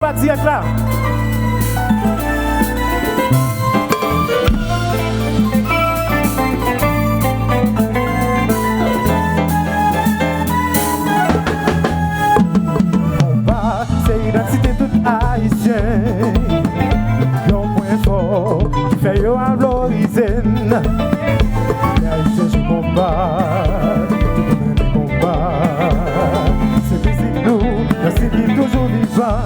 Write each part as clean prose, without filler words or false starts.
Pas direct là. Combat, c'est identité toute haïtienne. Yon point fort qui fait yo valoriser. Les haïtiens je combat, tout le monde combat. C'est musique nous, c'est qui toujours vivant.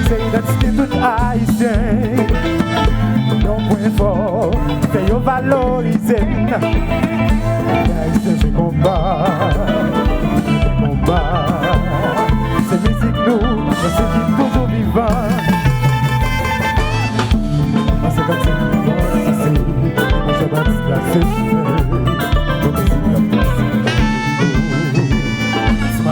C'est l'identité toute haïtienne. Yon point fort, fait yon valoriser. Les haïtiens je combat. C'est musique nous, c'est qui toujours vivant. C'est comme ça c'est je bâtis la sécurité.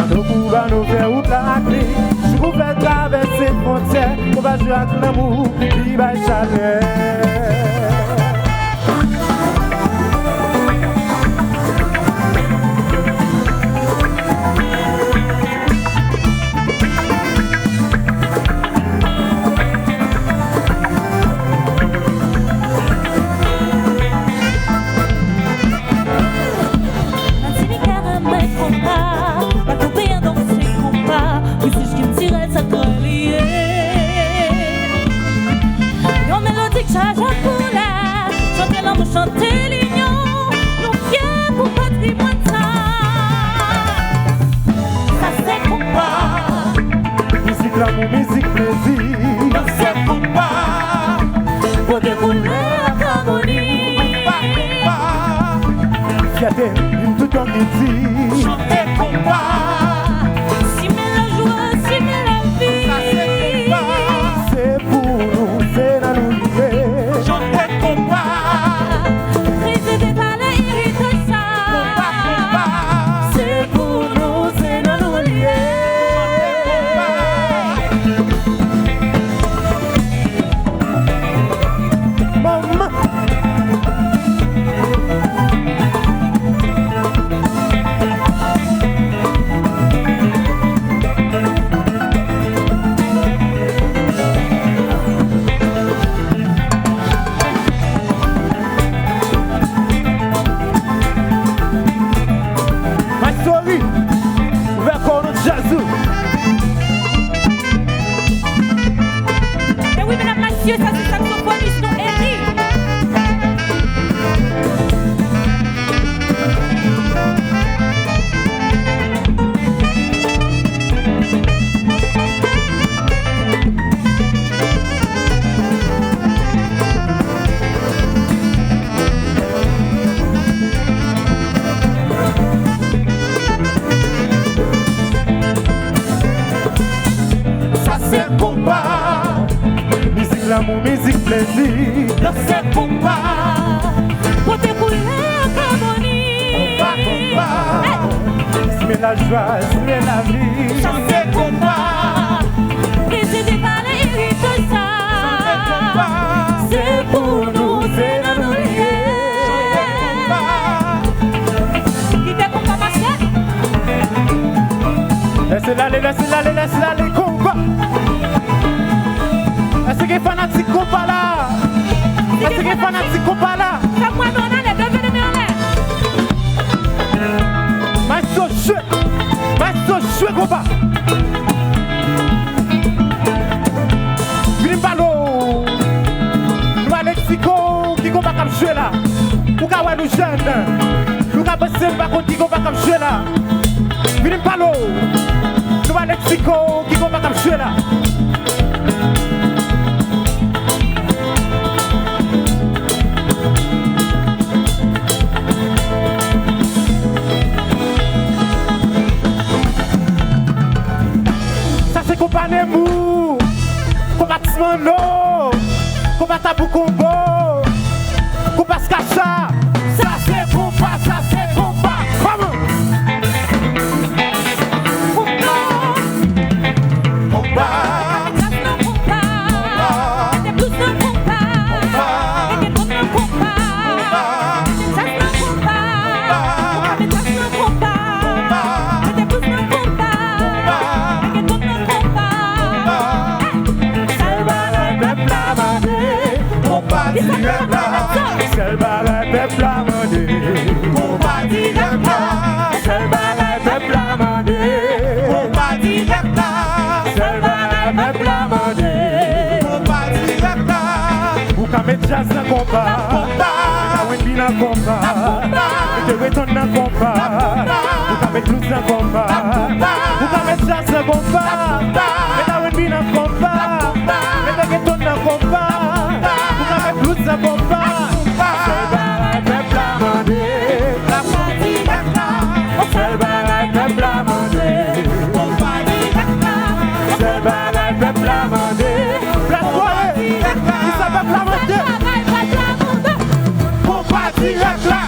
Nous allons faire route la clé. Je vous fais traverser frontières. On va jouer avec l'amour, il va chaleur. Chanter l'union, nous fiers pour patrimoine ça. Ça c'est combat. Musique l'amour, musique plaisir. Ça c'est combat. Pour dérouler la harmonie. Fierté, une toute organisée. Chanter combat. Si mais la joie, si mais la vie. Ça c'est combat. C'est pour nous, c'est dans nous lier. Chanter combat. L'amour, musique, plaisir. Dans ce combat, pour dérouler la harmonie. Combat. Si mais la joie, si mais la vie. Chanter combat. Briser des palais, hériter ça. C'est pour nous, c'est dans nos liens. Chanter combat. Qui fait combat marcher? Laissez-la aller, laissez-la aller, laissez-la aller, combat. Est-ce que les fanatiques combat là? Est-ce que les fanatiques combat là? Ça moi non allez, deux venez en l'air. Maestro jouer combat. Vini balo. Nous à Mexico qui combat comme jouer là. Pour qu'à nous jeunes. Nous qu'à passer par contre qui combat comme jouer là. Vini balo. Nous à Mexico qui combat comme jouer là. Combat mou, combat Tismano, combat Tabou Combo, combat Skacha, ça c'est combat, ça c'est combat, vamos! Combat, direct là. Seul bagaille peuple a mandé. Combat direct là. Seul bagaille peuple a mandé. Combat direct là. Ou ka mettre jazz dans combat. Wendy dans combat. Et te retourne dans combat. Ou ka mettre blues dans combat. Ou ka mettre jazz dans combat. Et ta Wendy dans combat. Et te retourne dans combat. Ou ka mettre blues dans combat. Seul bagaille peuple a mandé. Seul bagaille peuple a mandé. Seul bagaille peuple a mandé. Place-toi, qui ça peuple a mandé. Combat direct là.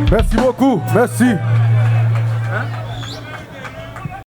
Merci beaucoup, merci.